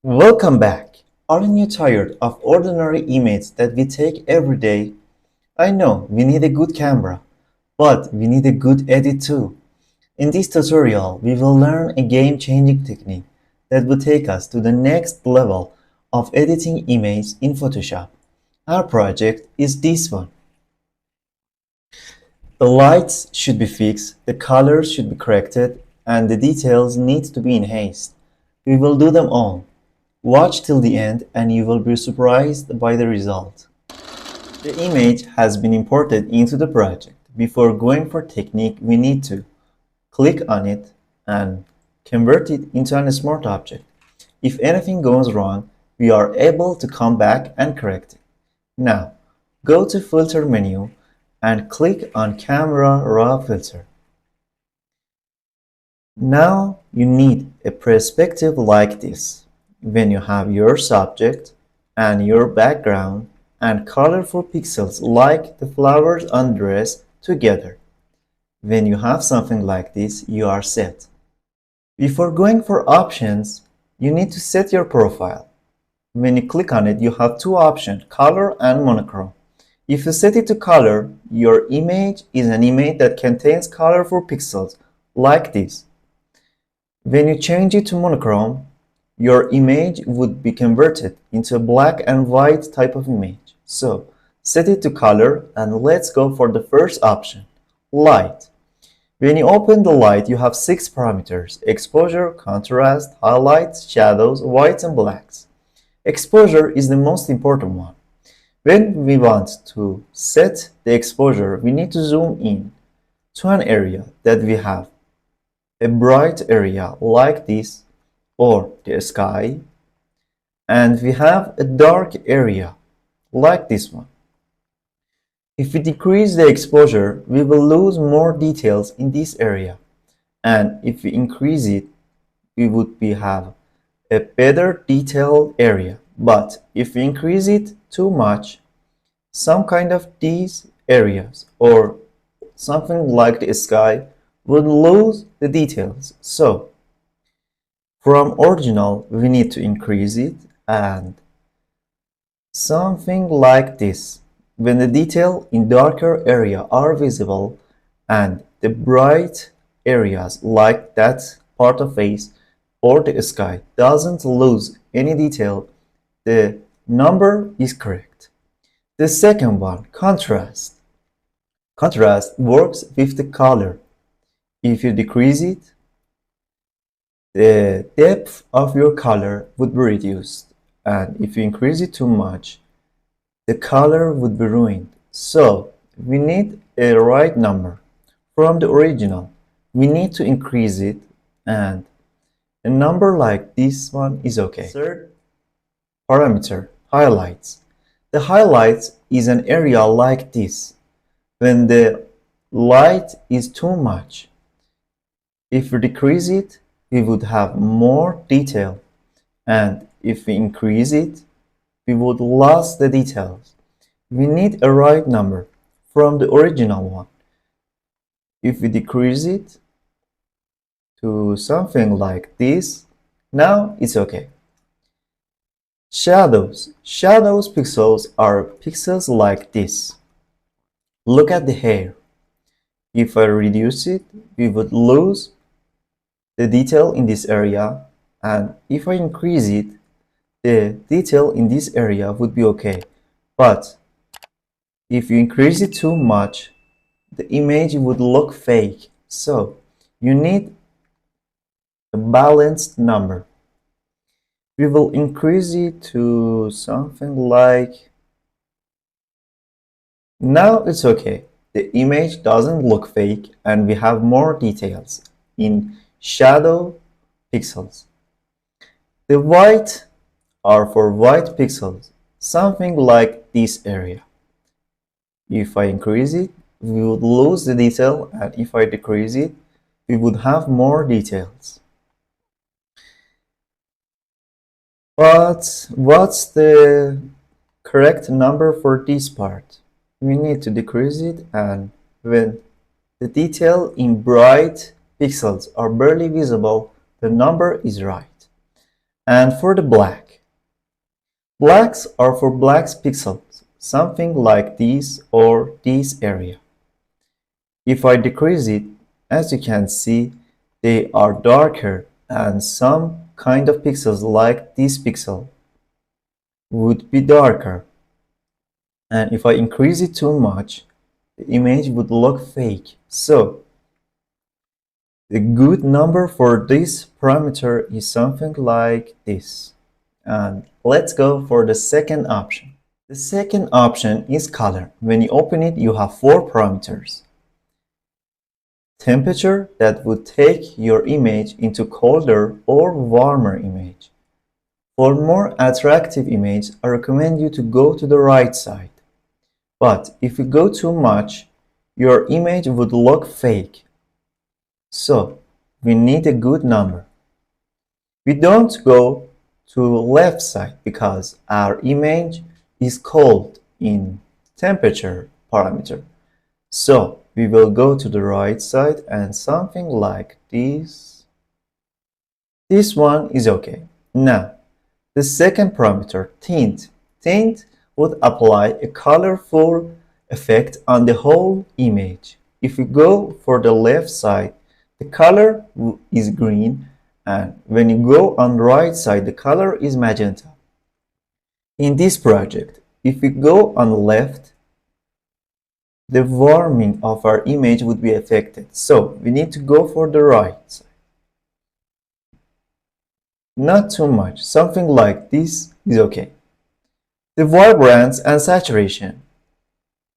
Welcome back! Aren't you tired of ordinary images that we take every day? I know we need a good camera, but we need a good edit too. In this tutorial, we will learn a game-changing technique that will take us to the next level of editing images in Photoshop. Our project is this one. The lights should be fixed, the colors should be corrected, and the details need to be enhanced. We will do them all. Watch till the end and you will be surprised by the result. The image has been imported into the project. Before going for technique, we need to click on it and convert it into a smart object. If anything goes wrong, we are able to come back and correct it. Now, go to Filter menu and click on Camera Raw Filter. Now you need a perspective like this. When you have your subject and your background and colorful pixels like the flowers on the dress together. When you have something like this, you are set. Before going for options, you need to set your profile. When you click on it, you have two options, color and monochrome. If you set it to color, your image is an image that contains colorful pixels like this. When you change it to monochrome, your image would be converted into a black and white type of image. So, set it to color and let's go for the first option, light. When you open the light, you have 6 parameters, exposure, contrast, highlights, shadows, whites and blacks. Exposure is the most important one. When we want to set the exposure, we need to zoom in to an area that we have a bright area like this or the sky, and we have a dark area like this one. If we decrease the exposure, we will lose more details in this area, and if we increase it, we would have a better detailed area. But if we increase it too much, some kind of these areas or something like the sky would lose the details. So from original, we need to increase it and something like this. When the detail in darker area are visible and the bright areas like that part of face or the sky doesn't lose any detail, the number is correct. The second one, contrast. Contrast works with the color. If you decrease it, the depth of your color would be reduced, and if you increase it too much, the color would be ruined. So we need a right number. From the original, we need to increase it, and a number like this one is okay. Third parameter, highlights. The highlights is an area like this. When the light is too much, if we decrease it, we would have more detail, and if we increase it, we would lose the details. We need a right number from the original one. If we decrease it to something like this, now it's okay. Shadows. Shadows pixels are pixels like this. Look at the hair. If I reduce it, we would lose the detail in this area, and if I increase it, the detail in this area would be okay. But if you increase it too much, the image would look fake. So you need a balanced number. We will increase it to something like, now it's okay. The image doesn't look fake and we have more details in shadow pixels. The white are for white pixels, something like this area. If I increase it, we would lose the detail, and if I decrease it, we would have more details. But what's the correct number for this part? We need to decrease it, and when the detail in bright pixels are barely visible, the number is right. And for the black, blacks are for black pixels, something like this or this area. If I decrease it, as you can see, they are darker and some kind of pixels like this pixel would be darker. And if I increase it too much, the image would look fake. So the good number for this parameter is something like this. And let's go for the second option. The second option is color. When you open it, you have 4 parameters. Temperature, that would take your image into colder or warmer image. For more attractive image, I recommend you to go to the right side. But if you go too much, your image would look fake. So we need a good number. We don't go to left side because our image is cold in temperature parameter. So we will go to the right side and something like this. This one is okay. Now, the second parameter, tint. Tint would apply a colorful effect on the whole image. If we go for the left side, the color is green, and when you go on the right side, the color is magenta. In this project, if we go on the left, the warming of our image would be affected. So we need to go for the right side. Not too much, something like this is okay. The vibrance and saturation.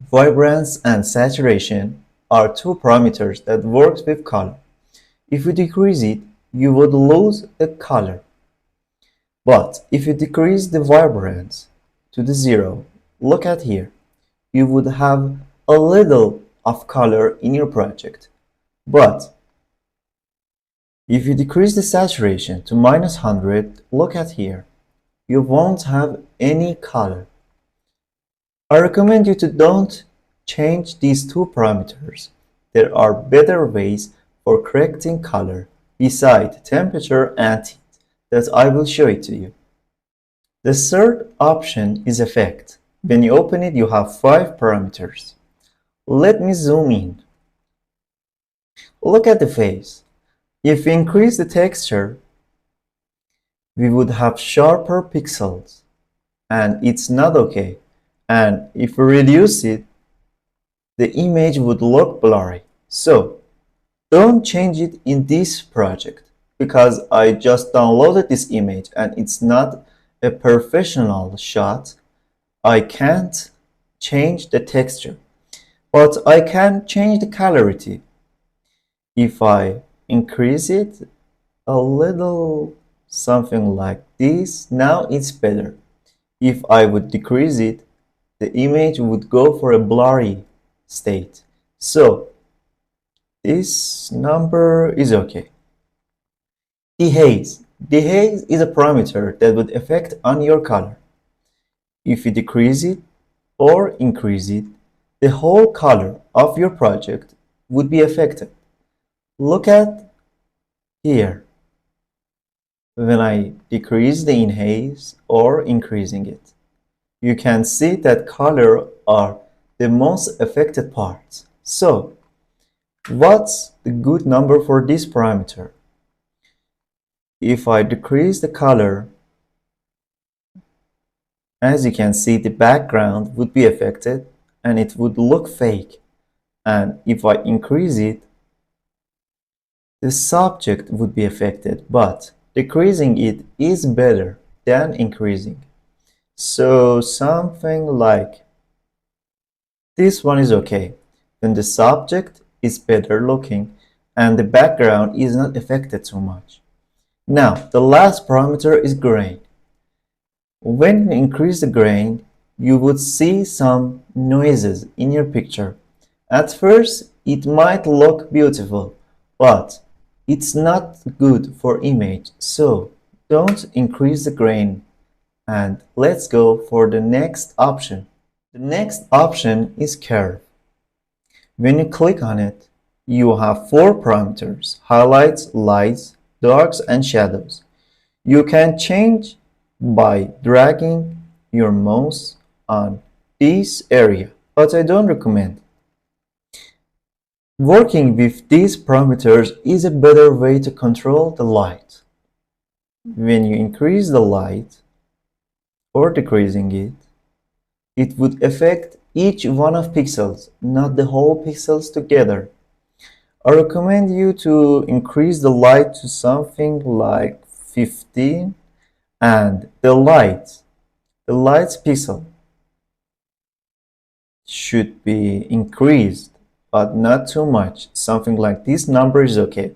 Vibrance and saturation are 2 parameters that works with color. If you decrease it, you would lose the color. But if you decrease the vibrance to the 0, look at here, you would have a little of color in your project. But if you decrease the saturation to -100, look at here, you won't have any color. I recommend you to don't change these 2 parameters. There are better ways for correcting color beside temperature and tint that I will show it to you. The third option is effect. When you open it, you have 5 parameters. Let me zoom in. Look at the face. If we increase the texture, we would have sharper pixels, and it's not okay. And if we reduce it, the image would look blurry. So don't change it in this project because I just downloaded this image and it's not a professional shot. I can't change the texture, but I can change the clarity. If I increase it a little, something like this, now it's better. If I would decrease it, the image would go for a blurry state. So this number is okay. Dehaze. Dehaze is a parameter that would affect on your color. If you decrease it or increase it, the whole color of your project would be affected. Look at here. When I decrease the dehaze or increasing it, you can see that color are the most affected parts. So what's the good number for this parameter? If I decrease the color, as you can see, the background would be affected and it would look fake. And if I increase it, the subject would be affected, but decreasing it is better than increasing. So something like this one is okay. When the subject is better looking and the background is not affected so much. Now, the last parameter is grain. When you increase the grain, you would see some noises in your picture. At first, it might look beautiful, but it's not good for image, so don't increase the grain. And let's go for the next option. The next option is curve. When you click on it, you have 4 parameters: highlights, lights, darks, and shadows. You can change by dragging your mouse on this area, but I don't recommend. Working with these parameters is a better way to control the light. When you increase the light or decreasing it, it would affect each one of pixels, not the whole pixels together. I recommend you to increase the light to something like 15 and the light's pixel should be increased, but not too much. Something like this number is okay.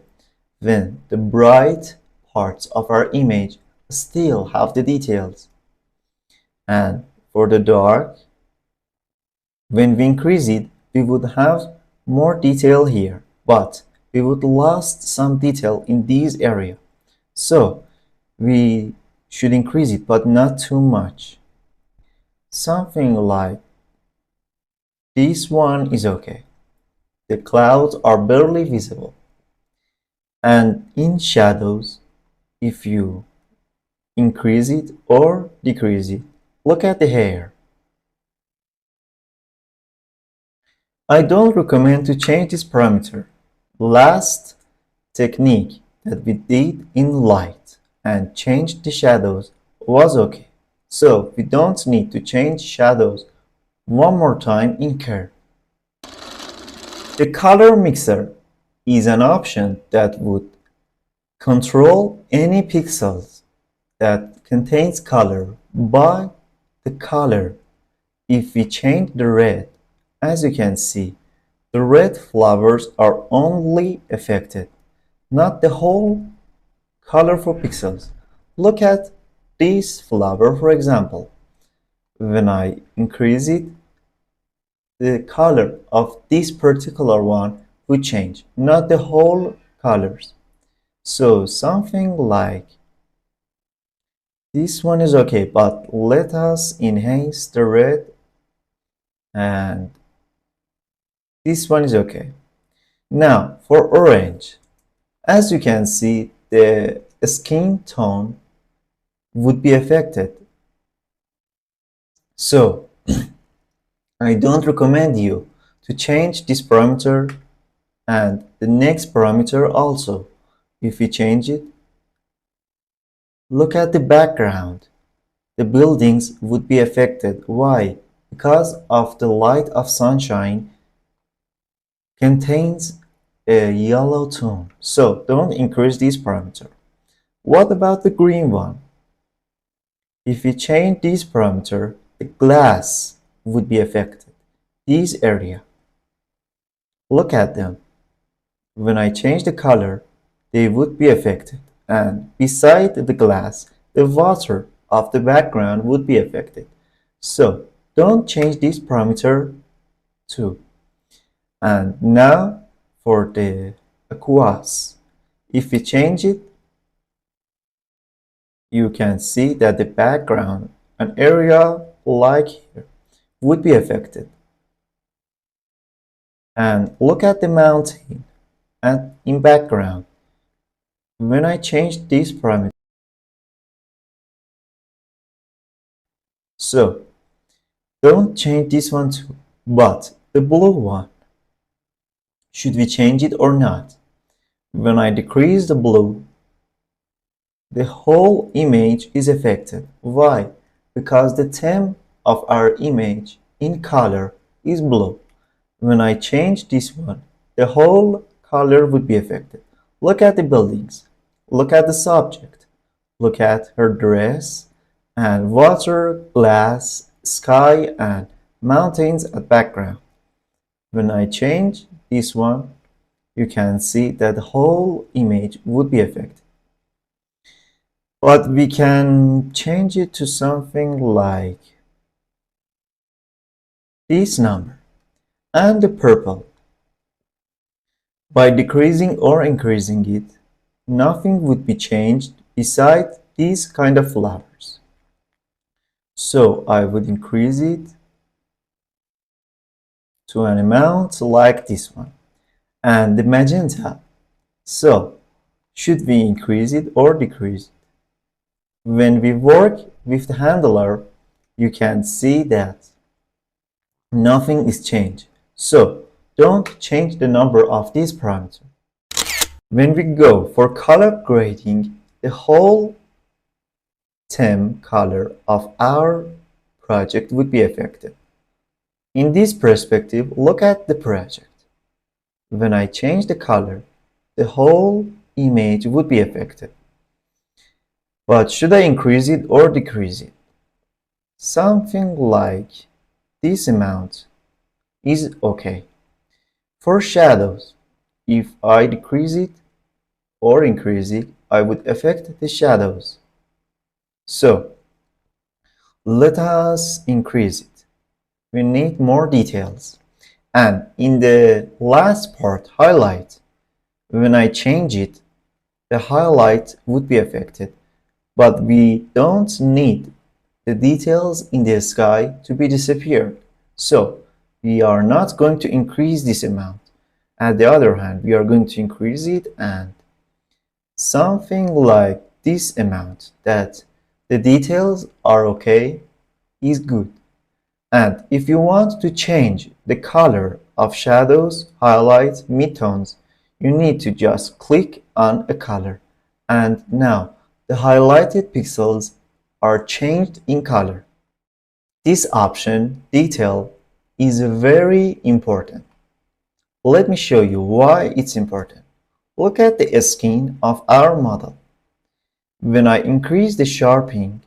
Then the bright parts of our image still have the details. And for the dark, when we increase it, we would have more detail here, but we would lost some detail in this area. So we should increase it, but not too much. Something like this one is okay. The clouds are barely visible. And in shadows, if you increase it or decrease it, look at the hair. I don't recommend to change this parameter. Last technique that we did in light and changed the shadows was okay. So we don't need to change shadows one more time in curve. The color mixer is an option that would control any pixels that contains color by the color. If we change the red, as you can see, the red flowers are only affected, not the whole colorful pixels. Look at this flower, for example. When I increase it, the color of this particular one would change, not the whole colors. So something like this one is okay, but let us enhance the red, and this one is okay. Now for orange, as you can see, the skin tone would be affected. So I don't recommend you to change this parameter and the next parameter also. If you change it, look at the background. The buildings would be affected. Why? Because of the light of sunshine contains a yellow tone. So don't increase this parameter. What about the green one? If you change this parameter, the glass would be affected. This area. Look at them. When I change the color, they would be affected. And beside the glass, the water of the background would be affected. So don't change this parameter too. And now for the aqueous. If we change it, you can see that the background, an area like here, would be affected. And look at the mountain and in background. When I change this parameter, so don't change this one too, but the blue one, should we change it or not? When I decrease the blue, the whole image is affected. Why? Because the theme of our image in color is blue. When I change this one, the whole color would be affected. Look at the buildings. Look at the subject. Look at her dress and water, glass, sky, and mountains at background. When I change this one, you can see that the whole image would be affected. But we can change it to something like this number and the purple. By decreasing or increasing it, nothing would be changed besides these kind of flowers. So I would increase it to an amount like this one. And the magenta. So should we increase it or decrease it? When we work with the handler, you can see that nothing is changed. So don't change the number of these parameters. When we go for color grading, the whole theme color of our project would be affected. In this perspective, look at the project. When I change the color, the whole image would be affected. But should I increase it or decrease it? Something like this amount is okay. For shadows, if I decrease it or increase it, I would affect the shadows. So let us increase it. We need more details. And in the last part, highlight, when I change it, the highlight would be affected. But we don't need the details in the sky to be disappeared. So we are not going to increase this amount. At the other hand, we are going to increase it and something like this amount that the details are okay is good. And if you want to change the color of shadows, highlights, midtones, you need to just click on a color. And now the highlighted pixels are changed in color. This option, detail, is very important. Let me show you why it's important. Look at the skin of our model. When I increase the sharpening,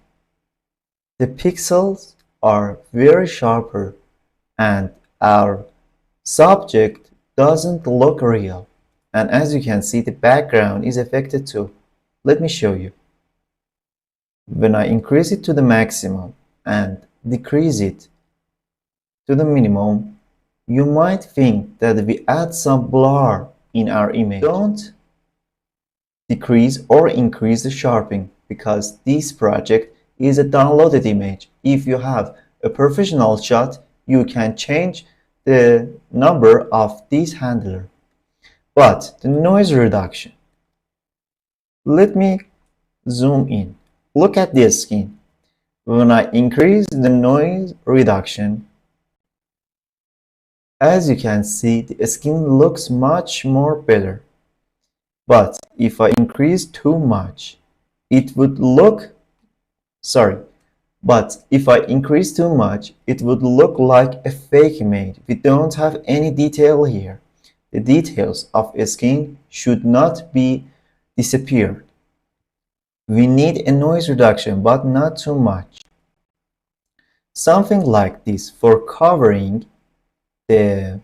the pixels are very sharper and our subject doesn't look real. And as you can see, the background is affected too. Let me show you. When I increase it to the maximum and decrease it to the minimum, you might think that we add some blur in our image. Don't decrease or increase the sharpening because this project is a downloaded image. If you have a professional shot, you can change the number of this handler. But the noise reduction, let me zoom in. Look at this skin. When I increase the noise reduction, as you can see, the skin looks much more better. But if I increase too much, it would look, but if I increase too much, it would look like a fake image. We don't have any detail here. The details of a skin should not be disappeared. We need a noise reduction, but not too much. Something like this for covering the,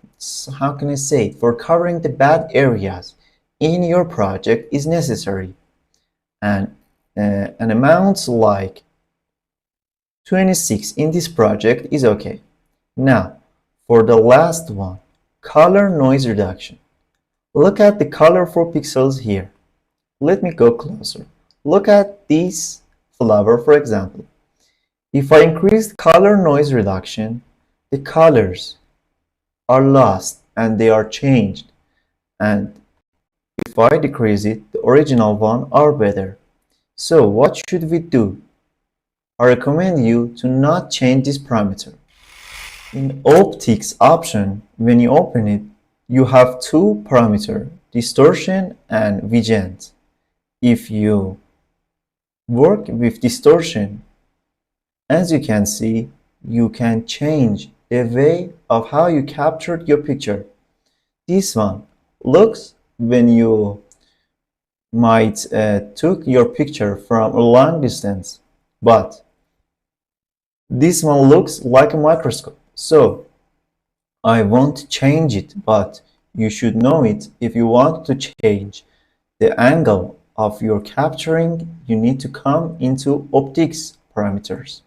how can I say it, for covering the bad areas in your project is necessary. And an amount like 26 in this project is okay. Now, for the last one, color noise reduction. Look at the colorful pixels here. Let me go closer. Look at this flower, for example. If I increase color noise reduction, the colors are lost and they are changed. And if I decrease it, the original one are better. So what should we do? I recommend you to not change this parameter. In optics option, when you open it, you have two parameters, distortion and vigent. If you work with distortion, as you can see, you can change the way of how you captured your picture. This one looks when you might took your picture from a long distance, but this one looks like a microscope. So I won't change it, but you should know it. If you want to change the angle of your capturing, you need to come into optics parameters.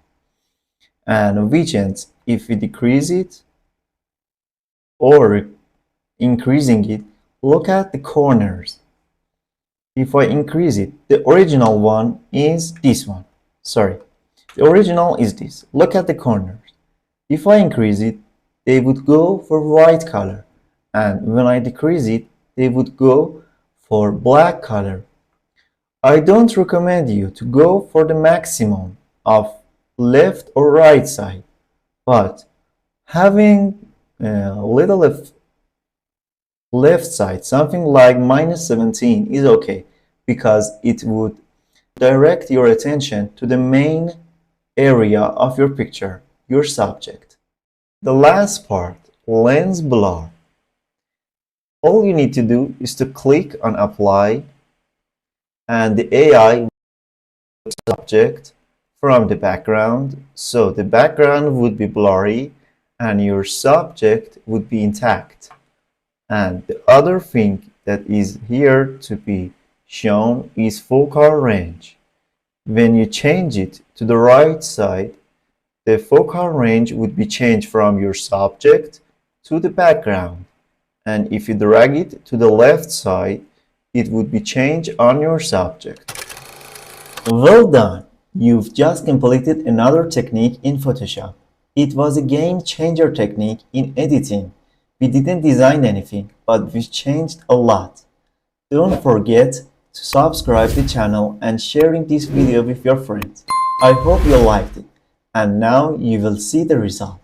And vigent, if we decrease it or increasing it, look at the corners. If I increase it, the original one is this one. The original is this. Look at the corners. If I increase it, they would go for white color. And when I decrease it, they would go for black color. I don't recommend you to go for the maximum of left or right side, but having a little left side, something like -17 is okay because it would direct your attention to the main area of your picture, your subject. The last part, lens blur. All you need to do is to click on apply and the AI will subject from the background. So the background would be blurry and your subject would be intact. And the other thing that is here to be shown is focal range. When you change it to the right side, the focal range would be changed from your subject to the background. And if you drag it to the left side, it would be changed on your subject. Well done! You've just completed another technique in Photoshop. It was a game-changer technique in editing. We didn't design anything, but we changed a lot. Don't forget to subscribe the channel and sharing this video with your friends. I hope you liked it, and now you will see the result.